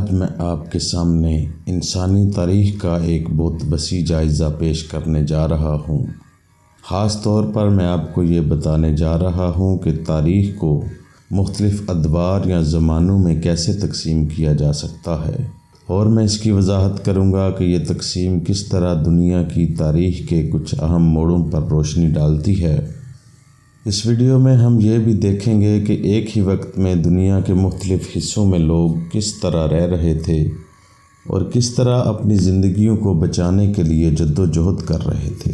آج میں آپ کے سامنے انسانی تاریخ کا ایک بہت وسیع جائزہ پیش کرنے جا رہا ہوں۔ خاص طور پر میں آپ کو یہ بتانے جا رہا ہوں کہ تاریخ کو مختلف ادوار یا زمانوں میں کیسے تقسیم کیا جا سکتا ہے، اور میں اس کی وضاحت کروں گا کہ یہ تقسیم کس طرح دنیا کی تاریخ کے کچھ اہم موڑوں پر روشنی ڈالتی ہے۔ اس ویڈیو میں ہم یہ بھی دیکھیں گے کہ ایک ہی وقت میں دنیا کے مختلف حصوں میں لوگ کس طرح رہ رہے تھے اور کس طرح اپنی زندگیوں کو بچانے کے لیے جدوجہد کر رہے تھے۔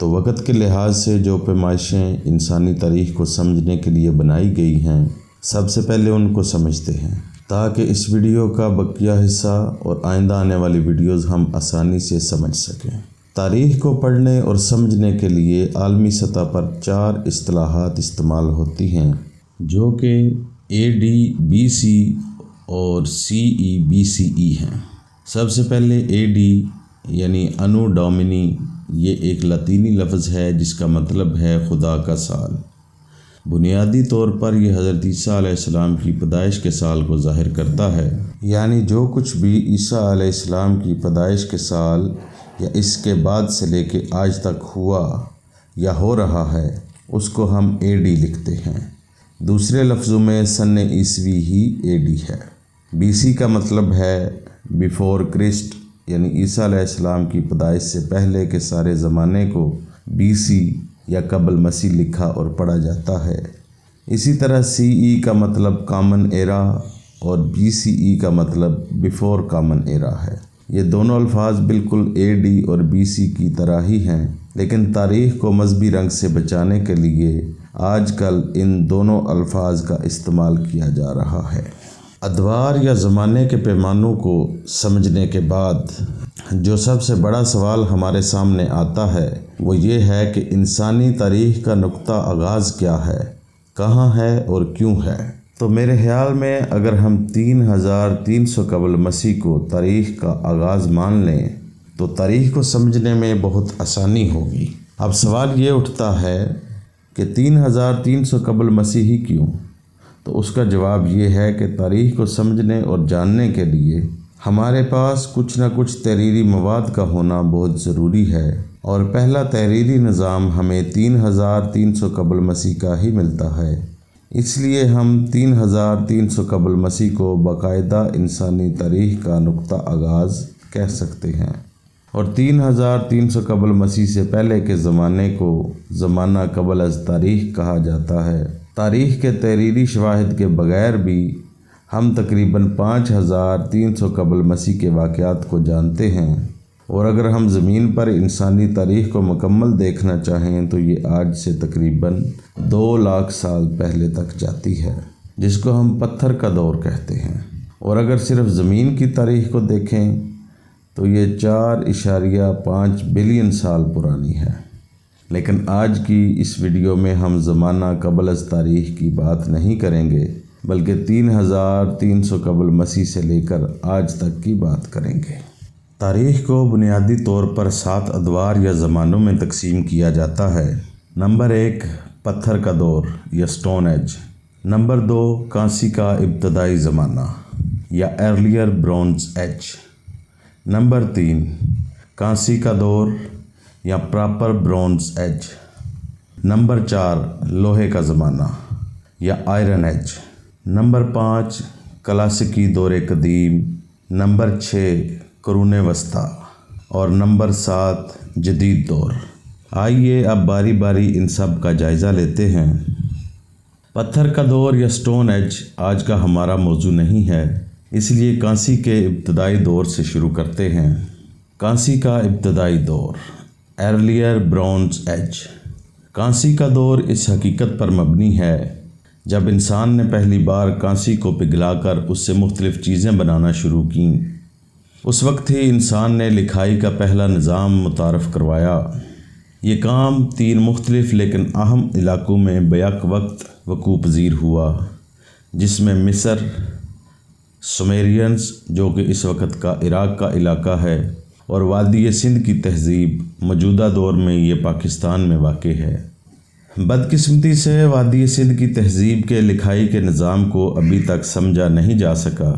تو وقت کے لحاظ سے جو پیمائشیں انسانی تاریخ کو سمجھنے کے لیے بنائی گئی ہیں، سب سے پہلے ان کو سمجھتے ہیں تاکہ اس ویڈیو کا بقیہ حصہ اور آئندہ آنے والی ویڈیوز ہم آسانی سے سمجھ سکیں۔ تاریخ کو پڑھنے اور سمجھنے کے لیے عالمی سطح پر 4 اصطلاحات استعمال ہوتی ہیں، جو کہ AD BC اور CE BCE ہیں۔ سب سے پہلے AD یعنی انو ڈومینی، یہ ایک لاطینی لفظ ہے جس کا مطلب ہے خدا کا سال۔ بنیادی طور پر یہ حضرت عیسیٰ علیہ السلام کی پیدائش کے سال کو ظاہر کرتا ہے، یعنی جو کچھ بھی عیسیٰ علیہ السلام کی پیدائش کے سال یا اس کے بعد سے لے کے آج تک ہوا یا ہو رہا ہے، اس کو ہم AD لکھتے ہیں۔ دوسرے لفظوں میں سن عیسوی ہی AD ہے۔ BC کا مطلب ہے بیفور کرسٹ، یعنی عیسیٰ علیہ السلام کی پیدائش سے پہلے کے سارے زمانے کو BC یا قبل مسیح لکھا اور پڑھا جاتا ہے۔ اسی طرح CE کا مطلب کامن ایرا اور BCE کا مطلب بیفور کامن ایرا ہے۔ یہ دونوں الفاظ بالکل AD اور BC کی طرح ہی ہیں، لیکن تاریخ کو مذہبی رنگ سے بچانے کے لیے آج کل ان دونوں الفاظ کا استعمال کیا جا رہا ہے۔ ادوار یا زمانے کے پیمانوں کو سمجھنے کے بعد جو سب سے بڑا سوال ہمارے سامنے آتا ہے وہ یہ ہے کہ انسانی تاریخ کا نقطہ آغاز کیا ہے، کہاں ہے اور کیوں ہے۔ تو میرے خیال میں اگر ہم 3300 قبل مسیح کو تاریخ کا آغاز مان لیں تو تاریخ کو سمجھنے میں بہت آسانی ہوگی۔ اب سوال یہ اٹھتا ہے کہ 3300 قبل مسیح ہی کیوں؟ تو اس کا جواب یہ ہے کہ تاریخ کو سمجھنے اور جاننے کے لیے ہمارے پاس کچھ نہ کچھ تحریری مواد کا ہونا بہت ضروری ہے، اور پہلا تحریری نظام ہمیں 3300 قبل مسیح کا ہی ملتا ہے۔ اس لیے ہم 3300 قبل مسیح کو باقاعدہ انسانی تاریخ کا نقطہ آغاز کہہ سکتے ہیں، اور 3300 قبل مسیح سے پہلے کے زمانے کو زمانہ قبل از تاریخ کہا جاتا ہے۔ تاریخ کے تحریری شواہد کے بغیر بھی ہم تقریباً 5300 قبل مسیح کے واقعات کو جانتے ہیں، اور اگر ہم زمین پر انسانی تاریخ کو مکمل دیکھنا چاہیں تو یہ آج سے تقریباً 2 لاکھ سال پہلے تک جاتی ہے، جس کو ہم پتھر کا دور کہتے ہیں۔ اور اگر صرف زمین کی تاریخ کو دیکھیں تو یہ 4.5 بلین سال پرانی ہے۔ لیکن آج کی اس ویڈیو میں ہم زمانہ قبل از تاریخ کی بات نہیں کریں گے، بلکہ 3300 قبل مسیح سے لے کر آج تک کی بات کریں گے۔ تاریخ کو بنیادی طور پر 7 ادوار یا زمانوں میں تقسیم کیا جاتا ہے۔ نمبر 1 پتھر کا دور یا سٹون ایج۔ نمبر 2 کانسی کا ابتدائی زمانہ یا ارلیئر برونز ایج۔ نمبر 3 کانسی کا دور یا پراپر برونز ایج۔ نمبر 4 لوہے کا زمانہ یا آئرن ایج۔ نمبر 5 کلاسیکی دور قدیم۔ نمبر 6 قرون وسطیٰ، اور نمبر 7 جدید دور۔ آئیے اب باری باری ان سب کا جائزہ لیتے ہیں۔ پتھر کا دور یا سٹون ایج آج کا ہمارا موضوع نہیں ہے، اس لیے کانسی کے ابتدائی دور سے شروع کرتے ہیں۔ کانسی کا ابتدائی دور ارلیئر برونز ایج۔ کانسی کا دور اس حقیقت پر مبنی ہے جب انسان نے پہلی بار کانسی کو پگھلا کر اس سے مختلف چیزیں بنانا شروع کیں۔ اس وقت ہی انسان نے لکھائی کا پہلا نظام متعارف کروایا۔ یہ کام 3 مختلف لیکن اہم علاقوں میں بیک وقت وقوع پذیر ہوا، جس میں مصر، سومیرینز جو کہ اس وقت کا عراق کا علاقہ ہے، اور وادی سندھ کی تہذیب موجودہ دور میں یہ پاکستان میں واقع ہے۔ بدقسمتی سے وادی سندھ کی تہذیب کے لکھائی کے نظام کو ابھی تک سمجھا نہیں جا سکا،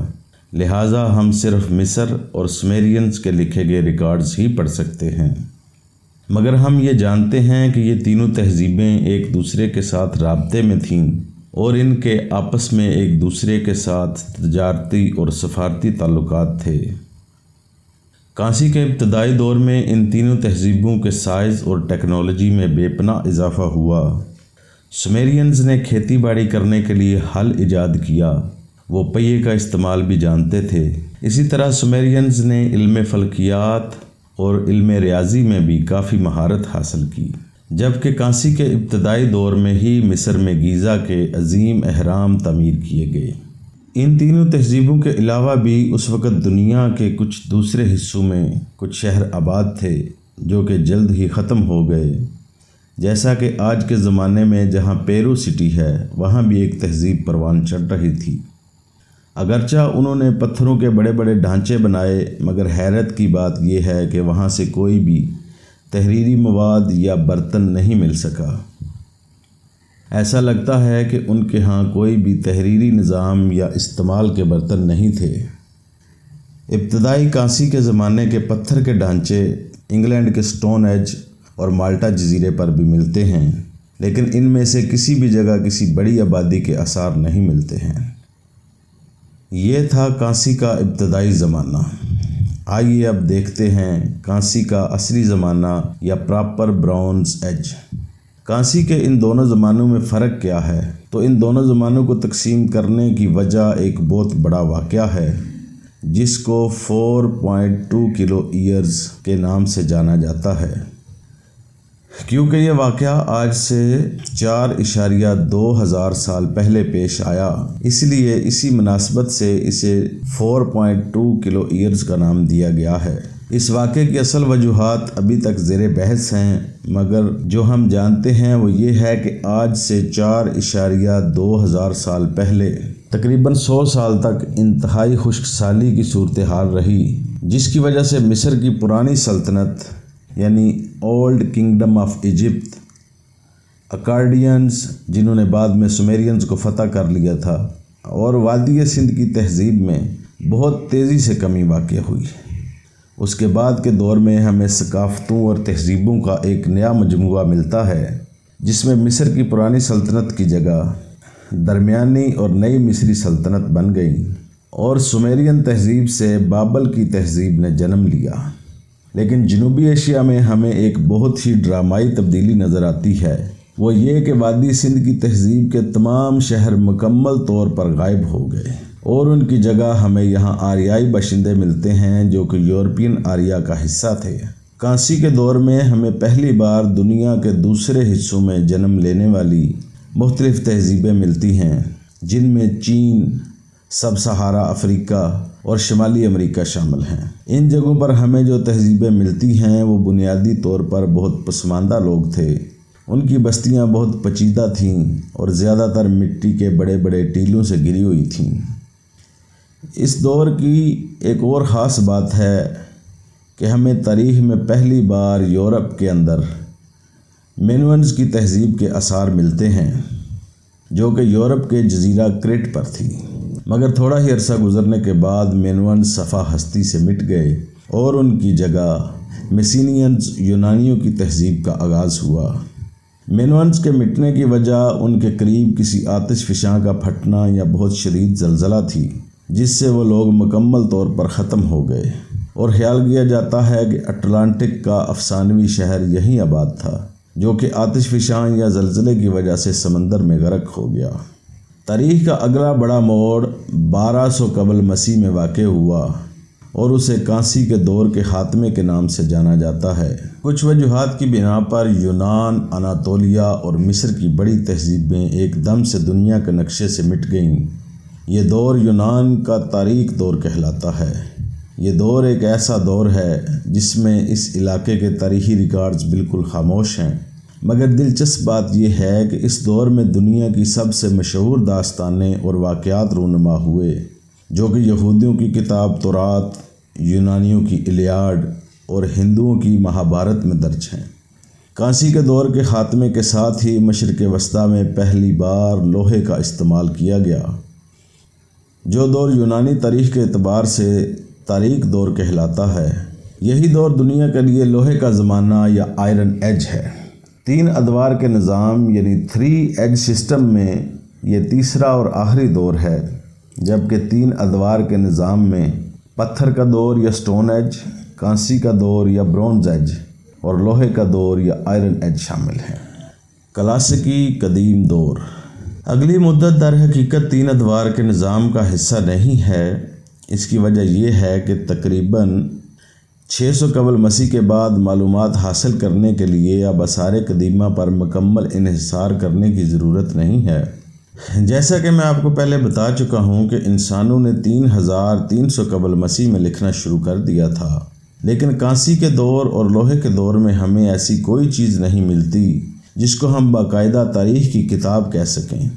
لہٰذا ہم صرف مصر اور سومیرینز کے لکھے گئے ریکارڈز ہی پڑھ سکتے ہیں، مگر ہم یہ جانتے ہیں کہ یہ تینوں تہذیبیں ایک دوسرے کے ساتھ رابطے میں تھیں اور ان کے آپس میں ایک دوسرے کے ساتھ تجارتی اور سفارتی تعلقات تھے۔ کانسی کے ابتدائی دور میں ان تینوں تہذیبوں کے سائز اور ٹیکنالوجی میں بے پناہ اضافہ ہوا۔ سومیرینز نے کھیتی باڑی کرنے کے لیے ہل ایجاد کیا، وہ پہیے کا استعمال بھی جانتے تھے۔ اسی طرح سومیرینز نے علم فلکیات اور علم ریاضی میں بھی کافی مہارت حاصل کی، جبکہ کانسی کے ابتدائی دور میں ہی مصر میں گیزا کے عظیم اہرام تعمیر کیے گئے۔ ان تینوں تہذیبوں کے علاوہ بھی اس وقت دنیا کے کچھ دوسرے حصوں میں کچھ شہر آباد تھے جو کہ جلد ہی ختم ہو گئے، جیسا کہ آج کے زمانے میں جہاں پیرو سٹی ہے وہاں بھی ایک تہذیب پروان چڑھ رہی تھی۔ اگرچہ انہوں نے پتھروں کے بڑے بڑے ڈھانچے بنائے، مگر حیرت کی بات یہ ہے کہ وہاں سے کوئی بھی تحریری مواد یا برتن نہیں مل سکا۔ ایسا لگتا ہے کہ ان کے ہاں کوئی بھی تحریری نظام یا استعمال کے برتن نہیں تھے۔ ابتدائی کانسی کے زمانے کے پتھر کے ڈھانچے انگلینڈ کے سٹون ایج اور مالٹا جزیرے پر بھی ملتے ہیں، لیکن ان میں سے کسی بھی جگہ کسی بڑی آبادی کے آثار نہیں ملتے ہیں۔ یہ تھا کانسی کا ابتدائی زمانہ۔ آئیے اب دیکھتے ہیں کانسی کا عصری زمانہ یا پراپر برونز ایج۔ کانسی کے ان دونوں زمانوں میں فرق کیا ہے؟ تو ان دونوں زمانوں کو تقسیم کرنے کی وجہ ایک بہت بڑا واقعہ ہے جس کو 4.2 کلو ایئرز کے نام سے جانا جاتا ہے، کیونکہ یہ واقعہ آج سے 4.2 ہزار سال پہلے پیش آیا، اس لیے اسی مناسبت سے اسے 4.2 کلو ایئرز کا نام دیا گیا ہے۔ اس واقعے کی اصل وجوہات ابھی تک زیر بحث ہیں، مگر جو ہم جانتے ہیں وہ یہ ہے کہ آج سے 4.2 ہزار سال پہلے تقریباً 100 سال تک انتہائی خشک سالی کی صورتحال رہی، جس کی وجہ سے مصر کی پرانی سلطنت یعنی اولڈ کنگڈم آف ایجپٹ، اکادیانز جنہوں نے بعد میں سومیرینز کو فتح کر لیا تھا، اور وادی سندھ کی تہذیب میں بہت تیزی سے کمی واقع ہوئی۔ اس کے بعد کے دور میں ہمیں ثقافتوں اور تہذیبوں کا ایک نیا مجموعہ ملتا ہے، جس میں مصر کی پرانی سلطنت کی جگہ درمیانی اور نئی مصری سلطنت بن گئی، اور سومیرین تہذیب سے بابل کی تہذیب نے جنم لیا۔ لیکن جنوبی ایشیا میں ہمیں ایک بہت ہی ڈرامائی تبدیلی نظر آتی ہے، وہ یہ کہ وادی سندھ کی تہذیب کے تمام شہر مکمل طور پر غائب ہو گئے، اور ان کی جگہ ہمیں یہاں آریائی باشندے ملتے ہیں جو کہ یورپین آریا کا حصہ تھے۔ کانسی کے دور میں ہمیں پہلی بار دنیا کے دوسرے حصوں میں جنم لینے والی مختلف تہذیبیں ملتی ہیں، جن میں چین، سب سہارا افریقہ اور شمالی امریکہ شامل ہیں۔ ان جگہوں پر ہمیں جو تہذیبیں ملتی ہیں وہ بنیادی طور پر بہت پسماندہ لوگ تھے۔ ان کی بستیاں بہت پیچیدہ تھیں اور زیادہ تر مٹی کے بڑے بڑے ٹیلوں سے گری ہوئی تھیں۔ اس دور کی ایک اور خاص بات ہے کہ ہمیں تاریخ میں پہلی بار یورپ کے اندر مینوئنز کی تہذیب کے آثار ملتے ہیں، جو کہ یورپ کے جزیرہ کریٹ پر تھی، مگر تھوڑا ہی عرصہ گزرنے کے بعد مینوئنز صفحہ ہستی سے مٹ گئے اور ان کی جگہ میسینینز یونانیوں کی تہذیب کا آغاز ہوا۔ مینوئنز کے مٹنے کی وجہ ان کے قریب کسی آتش فشاں کا پھٹنا یا بہت شدید زلزلہ تھی، جس سے وہ لوگ مکمل طور پر ختم ہو گئے، اور خیال کیا جاتا ہے کہ اٹلانٹک کا افسانوی شہر یہیں آباد تھا، جو کہ آتش فشاں یا زلزلے کی وجہ سے سمندر میں غرق ہو گیا۔ تاریخ کا اگلا بڑا موڑ 1200 قبل مسیح میں واقع ہوا، اور اسے کانسی کے دور کے خاتمے کے نام سے جانا جاتا ہے۔ کچھ وجوہات کی بنا پر یونان، اناطولیہ اور مصر کی بڑی تہذیبیں ایک دم سے دنیا کے نقشے سے مٹ گئیں۔ یہ دور یونان کا تاریک دور کہلاتا ہے۔ یہ دور ایک ایسا دور ہے جس میں اس علاقے کے تاریخی ریکارڈز بالکل خاموش ہیں، مگر دلچسپ بات یہ ہے کہ اس دور میں دنیا کی سب سے مشہور داستانیں اور واقعات رونما ہوئے، جو کہ یہودیوں کی کتاب تورات، یونانیوں کی الیاڈ اور ہندوؤں کی مہابھارت میں درج ہیں۔ کانسی کے دور کے خاتمے کے ساتھ ہی مشرق وسطیٰ میں پہلی بار لوہے کا استعمال کیا گیا۔ جو دور یونانی تاریخ کے اعتبار سے تاریک دور کہلاتا ہے، یہی دور دنیا کے لیے لوہے کا زمانہ یا آئرن ایج ہے۔ 3 ادوار کے نظام یعنی 3 ایج سسٹم میں یہ تیسرا اور آخری دور ہے، جبکہ 3 ادوار کے نظام میں پتھر کا دور یا سٹون ایج، کانسی کا دور یا برونز ایج اور لوہے کا دور یا آئرن ایج شامل ہیں۔ کلاسیکی قدیم دور۔ اگلی مدت در حقیقت 3 ادوار کے نظام کا حصہ نہیں ہے۔ اس کی وجہ یہ ہے کہ تقریباً 600 قبل مسیح کے بعد معلومات حاصل کرنے کے لیے اب آثار قدیمہ پر مکمل انحصار کرنے کی ضرورت نہیں ہے۔ جیسا کہ میں آپ کو پہلے بتا چکا ہوں کہ انسانوں نے 3300 قبل مسیح میں لکھنا شروع کر دیا تھا، لیکن کانسی کے دور اور لوہے کے دور میں ہمیں ایسی کوئی چیز نہیں ملتی جس کو ہم باقاعدہ تاریخ کی کتاب کہہ سکیں۔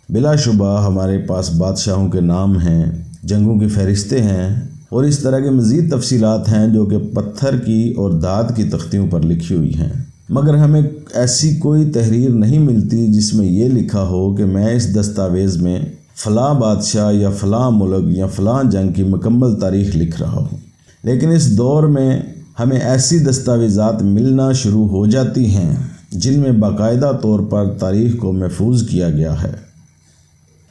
بلا شبہ ہمارے پاس بادشاہوں کے نام ہیں، جنگوں کی فہرستیں ہیں اور اس طرح کی مزید تفصیلات ہیں جو کہ پتھر کی اور دھات کی تختیوں پر لکھی ہوئی ہیں، مگر ہمیں ایسی کوئی تحریر نہیں ملتی جس میں یہ لکھا ہو کہ میں اس دستاویز میں فلاں بادشاہ یا فلاں ملک یا فلاں جنگ کی مکمل تاریخ لکھ رہا ہوں۔ لیکن اس دور میں ہمیں ایسی دستاویزات ملنا شروع ہو جاتی ہیں جن میں باقاعدہ طور پر تاریخ کو محفوظ کیا گیا ہے۔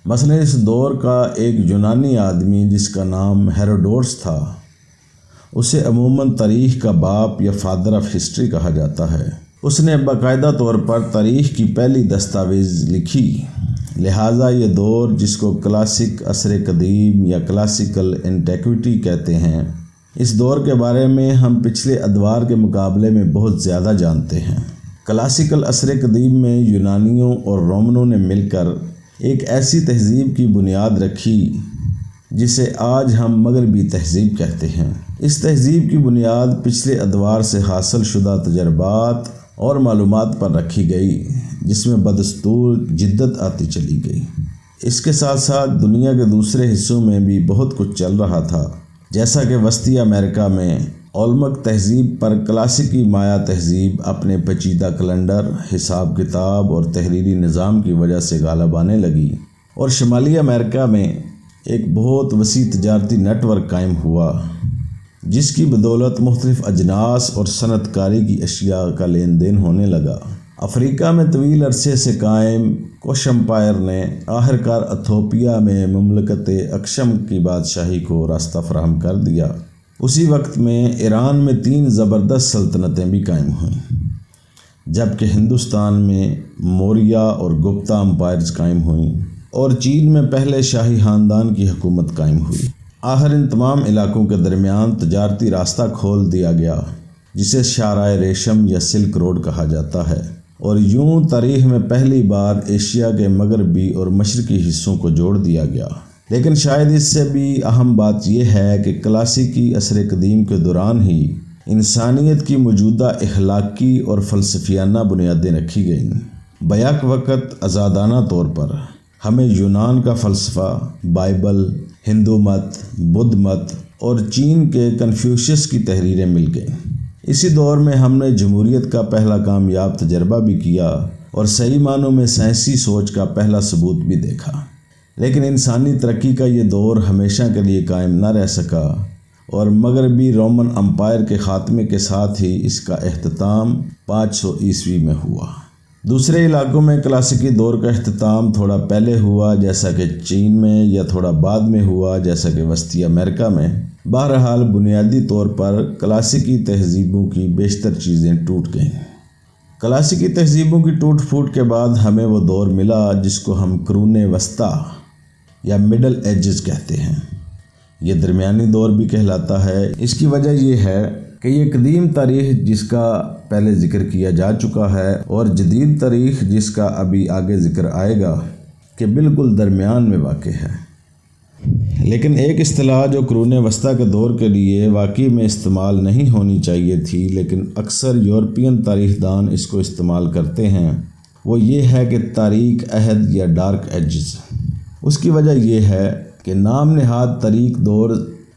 مثلا اس دور کا ایک یونانی آدمی جس کا نام ہیروڈوٹس تھا، اسے عموماً تاریخ کا باپ یا فادر آف ہسٹری کہا جاتا ہے۔ اس نے باقاعدہ طور پر تاریخ کی پہلی دستاویز لکھی، لہٰذا یہ دور جس کو کلاسک عصر قدیم یا کلاسیکل اینٹیکوٹی کہتے ہیں، اس دور کے بارے میں ہم پچھلے ادوار کے مقابلے میں بہت زیادہ جانتے ہیں۔ کلاسیکل عصر قدیم میں یونانیوں اور رومنوں نے مل کر ایک ایسی تہذیب کی بنیاد رکھی جسے آج ہم مغربی تہذیب کہتے ہیں۔ اس تہذیب کی بنیاد پچھلے ادوار سے حاصل شدہ تجربات اور معلومات پر رکھی گئی، جس میں بدستور جدت آتی چلی گئی۔ اس کے ساتھ ساتھ دنیا کے دوسرے حصوں میں بھی بہت کچھ چل رہا تھا، جیسا کہ وسطی امریکہ میں اولمک تہذیب پر کلاسیکی مایا تہذیب اپنے پیچیدہ کیلنڈر، حساب کتاب اور تحریری نظام کی وجہ سے غالب آنے لگی، اور شمالی امریکہ میں ایک بہت وسیع تجارتی نیٹ ورک قائم ہوا جس کی بدولت مختلف اجناس اور صنعت کاری کی اشیاء کا لین دین ہونے لگا۔ افریقہ میں طویل عرصے سے قائم کوش امپائر نے آخرکار ایتھوپیا میں مملکت اکشم کی بادشاہی کو راستہ فراہم کر دیا۔ اسی وقت میں ایران میں 3 زبردست سلطنتیں بھی قائم ہوئیں، جبکہ ہندوستان میں موریہ اور گپتا امپائرز قائم ہوئیں اور چین میں پہلے شاہی خاندان کی حکومت قائم ہوئی۔ آخر ان تمام علاقوں کے درمیان تجارتی راستہ کھول دیا گیا جسے شاہراہ ریشم یا سلک روڈ کہا جاتا ہے، اور یوں تاریخ میں پہلی بار ایشیا کے مغربی اور مشرقی حصوں کو جوڑ دیا گیا۔ لیکن شاید اس سے بھی اہم بات یہ ہے کہ کلاسیکی عصر قدیم کے دوران ہی انسانیت کی موجودہ اخلاقی اور فلسفیانہ بنیادیں رکھی گئیں۔ بیک وقت آزادانہ طور پر ہمیں یونان کا فلسفہ، بائبل، ہندو مت، بدھ مت اور چین کے کنفیوشس کی تحریریں مل گئیں۔ اسی دور میں ہم نے جمہوریت کا پہلا کامیاب تجربہ بھی کیا اور صحیح معنوں میں سائنسی سوچ کا پہلا ثبوت بھی دیکھا۔ لیکن انسانی ترقی کا یہ دور ہمیشہ کے لیے قائم نہ رہ سکا، اور مغربی رومن امپائر کے خاتمے کے ساتھ ہی اس کا اختتام 500 عیسوی میں ہوا۔ دوسرے علاقوں میں کلاسیکی دور کا اختتام تھوڑا پہلے ہوا جیسا کہ چین میں، یا تھوڑا بعد میں ہوا جیسا کہ وسطی امریکہ میں۔ بہرحال بنیادی طور پر کلاسیکی تہذیبوں کی بیشتر چیزیں ٹوٹ گئیں۔ کلاسیکی تہذیبوں کی ٹوٹ پھوٹ کے بعد ہمیں وہ دور ملا جس کو ہم قرون وسطیٰ یا مڈل ایجز کہتے ہیں۔ یہ درمیانی دور بھی کہلاتا ہے۔ اس کی وجہ یہ ہے کہ یہ قدیم تاریخ جس کا پہلے ذکر کیا جا چکا ہے اور جدید تاریخ جس کا ابھی آگے ذکر آئے گا کہ بالکل درمیان میں واقع ہے۔ لیکن ایک اصطلاح جو قرون وسطیٰ کے دور کے لیے واقعی میں استعمال نہیں ہونی چاہیے تھی لیکن اکثر یورپین تاریخ دان اس کو استعمال کرتے ہیں، وہ یہ ہے کہ تاریک عہد یا ڈارک ایجز۔ اس کی وجہ یہ ہے کہ نام نہاد تاریک دور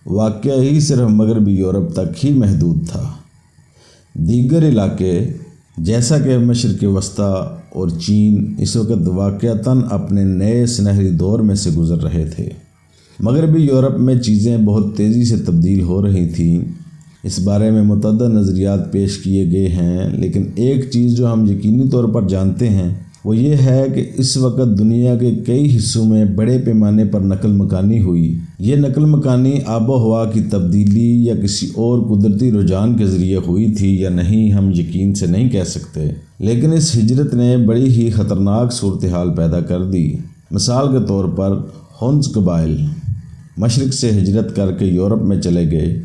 واقعی صرف مغربی یورپ تک ہی محدود تھا۔ دیگر علاقے جیسا کہ مشرق وسطیٰ اور چین اس وقت واقعتاً اپنے نئے سنہری دور میں سے گزر رہے تھے۔ مغربی یورپ میں چیزیں بہت تیزی سے تبدیل ہو رہی تھیں، اس بارے میں متعدد نظریات پیش کیے گئے ہیں، لیکن ایک چیز جو ہم یقینی طور پر جانتے ہیں وہ یہ ہے کہ اس وقت دنیا کے کئی حصوں میں بڑے پیمانے پر نقل مکانی ہوئی۔ یہ نقل مکانی آب و ہوا کی تبدیلی یا کسی اور قدرتی رجحان کے ذریعے ہوئی تھی یا نہیں، ہم یقین سے نہیں کہہ سکتے، لیکن اس ہجرت نے بڑی ہی خطرناک صورتحال پیدا کر دی۔ مثال کے طور پر ہونز قبائل مشرق سے ہجرت کر کے یورپ میں چلے گئے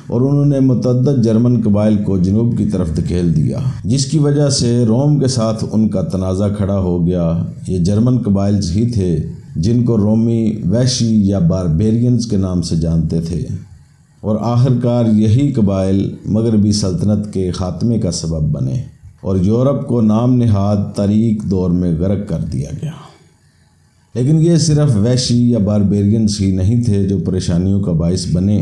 اور انہوں نے متعدد جرمن قبائل کو جنوب کی طرف دھکیل دیا، جس کی وجہ سے روم کے ساتھ ان کا تنازع کھڑا ہو گیا۔ یہ جرمن قبائل ہی تھے جن کو رومی وحشی یا باربیرینز کے نام سے جانتے تھے، اور آخرکار یہی قبائل مغربی سلطنت کے خاتمے کا سبب بنے اور یورپ کو نام نہاد تاریک دور میں غرق کر دیا گیا۔ لیکن یہ صرف وحشی یا باربیرینز ہی نہیں تھے جو پریشانیوں کا باعث بنے۔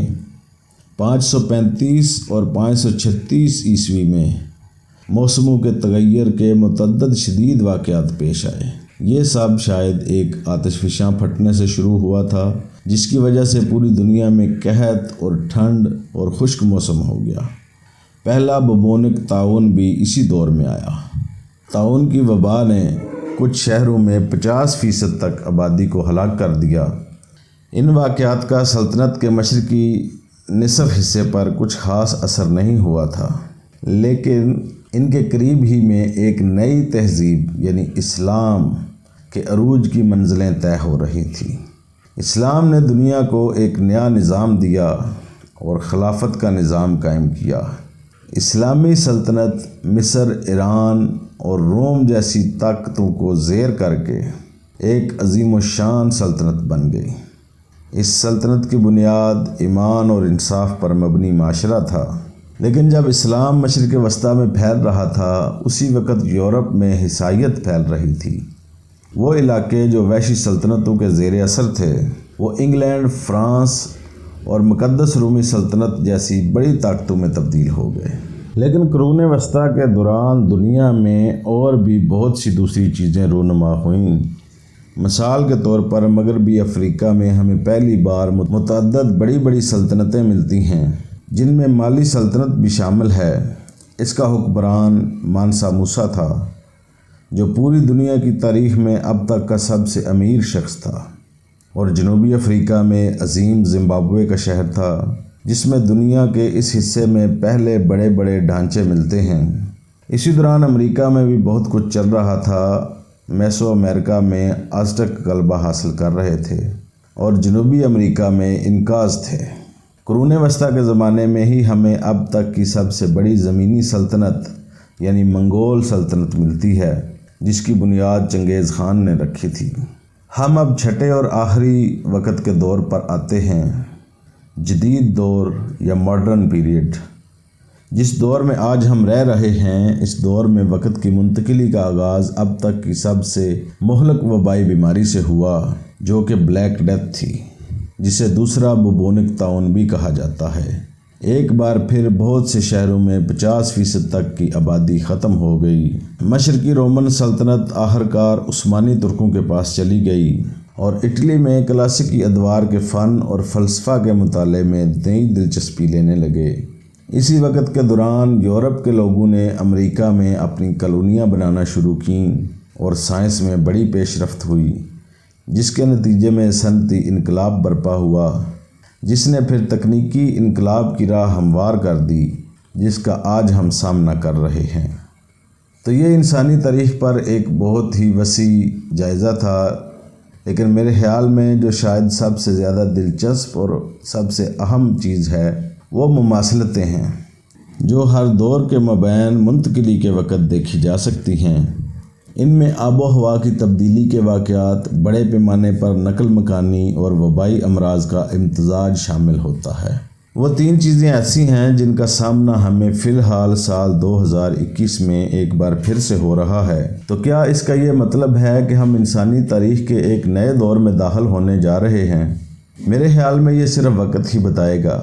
535 اور 536 عیسوی میں موسموں کے تغیر کے متعدد شدید واقعات پیش آئے۔ یہ سب شاید ایک آتش فشاں پھٹنے سے شروع ہوا تھا، جس کی وجہ سے پوری دنیا میں قحط اور ٹھنڈ اور خشک موسم ہو گیا۔ پہلا ببونک طاعون بھی اسی دور میں آیا۔ طاعون کی وبا نے کچھ شہروں میں 50% تک آبادی کو ہلاک کر دیا۔ ان واقعات کا سلطنت کے مشرقی نصف حصے پر کچھ خاص اثر نہیں ہوا تھا، لیکن ان کے قریب ہی میں ایک نئی تہذیب یعنی اسلام کے عروج کی منزلیں طے ہو رہی تھیں۔ اسلام نے دنیا کو ایک نیا نظام دیا اور خلافت کا نظام قائم کیا۔ اسلامی سلطنت مصر، ایران اور روم جیسی طاقتوں کو زیر کر کے ایک عظیم الشان سلطنت بن گئی۔ اس سلطنت کی بنیاد ایمان اور انصاف پر مبنی معاشرہ تھا، لیکن جب اسلام مشرق وسطیٰ میں پھیل رہا تھا، اسی وقت یورپ میں عیسائیت پھیل رہی تھی۔ وہ علاقے جو وحشی سلطنتوں کے زیر اثر تھے، وہ انگلینڈ، فرانس اور مقدس رومی سلطنت جیسی بڑی طاقتوں میں تبدیل ہو گئے۔ لیکن قرون وسطیٰ کے دوران دنیا میں اور بھی بہت سی دوسری چیزیں رونما ہوئیں۔ مثال کے طور پر مغربی افریقہ میں ہمیں پہلی بار متعدد بڑی بڑی سلطنتیں ملتی ہیں، جن میں مالی سلطنت بھی شامل ہے۔ اس کا حکمران مانسا موسا تھا، جو پوری دنیا کی تاریخ میں اب تک کا سب سے امیر شخص تھا، اور جنوبی افریقہ میں عظیم زمبابوے کا شہر تھا، جس میں دنیا کے اس حصے میں پہلے بڑے بڑے ڈھانچے ملتے ہیں۔ اسی دوران امریکہ میں بھی بہت کچھ چل رہا تھا۔ میسو امریکہ میں آزٹک غلبہ حاصل کر رہے تھے اور جنوبی امریکہ میں انکاز تھے۔ قرون وسطیٰ کے زمانے میں ہی ہمیں اب تک کی سب سے بڑی زمینی سلطنت یعنی منگول سلطنت ملتی ہے، جس کی بنیاد چنگیز خان نے رکھی تھی۔ ہم اب چھٹے اور آخری وقت کے دور پر آتے ہیں، جدید دور یا ماڈرن پیریڈ۔ جس دور میں آج ہم رہ رہے ہیں، اس دور میں وقت کی منتقلی کا آغاز اب تک کی سب سے مہلک وبائی بیماری سے ہوا، جو کہ بلیک ڈیتھ تھی، جسے دوسرا ببونک طاعون بھی کہا جاتا ہے۔ ایک بار پھر بہت سے شہروں میں 50% تک کی آبادی ختم ہو گئی۔ مشرقی رومن سلطنت آخرکار عثمانی ترکوں کے پاس چلی گئی، اور اٹلی میں کلاسیکی ادوار کے فن اور فلسفہ کے مطالعے میں نئی دلچسپی لینے لگے۔ اسی وقت کے دوران یورپ کے لوگوں نے امریکہ میں اپنی کالونیاں بنانا شروع کیں اور سائنس میں بڑی پیش رفت ہوئی، جس کے نتیجے میں صنعتی انقلاب برپا ہوا، جس نے پھر تکنیکی انقلاب کی راہ ہموار کر دی، جس کا آج ہم سامنا کر رہے ہیں۔ تو یہ انسانی تاریخ پر ایک بہت ہی وسیع جائزہ تھا، لیکن میرے خیال میں جو شاید سب سے زیادہ دلچسپ اور سب سے اہم چیز ہے وہ مماثلتیں ہیں، جو ہر دور کے مابین منتقلی کے وقت دیکھی جا سکتی ہیں۔ ان میں آب و ہوا کی تبدیلی کے واقعات، بڑے پیمانے پر نقل مکانی اور وبائی امراض کا امتزاج شامل ہوتا ہے۔ وہ تین چیزیں ایسی ہیں جن کا سامنا ہمیں فی الحال سال 2021 میں ایک بار پھر سے ہو رہا ہے۔ تو کیا اس کا یہ مطلب ہے کہ ہم انسانی تاریخ کے ایک نئے دور میں داخل ہونے جا رہے ہیں؟ میرے خیال میں یہ صرف وقت ہی بتائے گا۔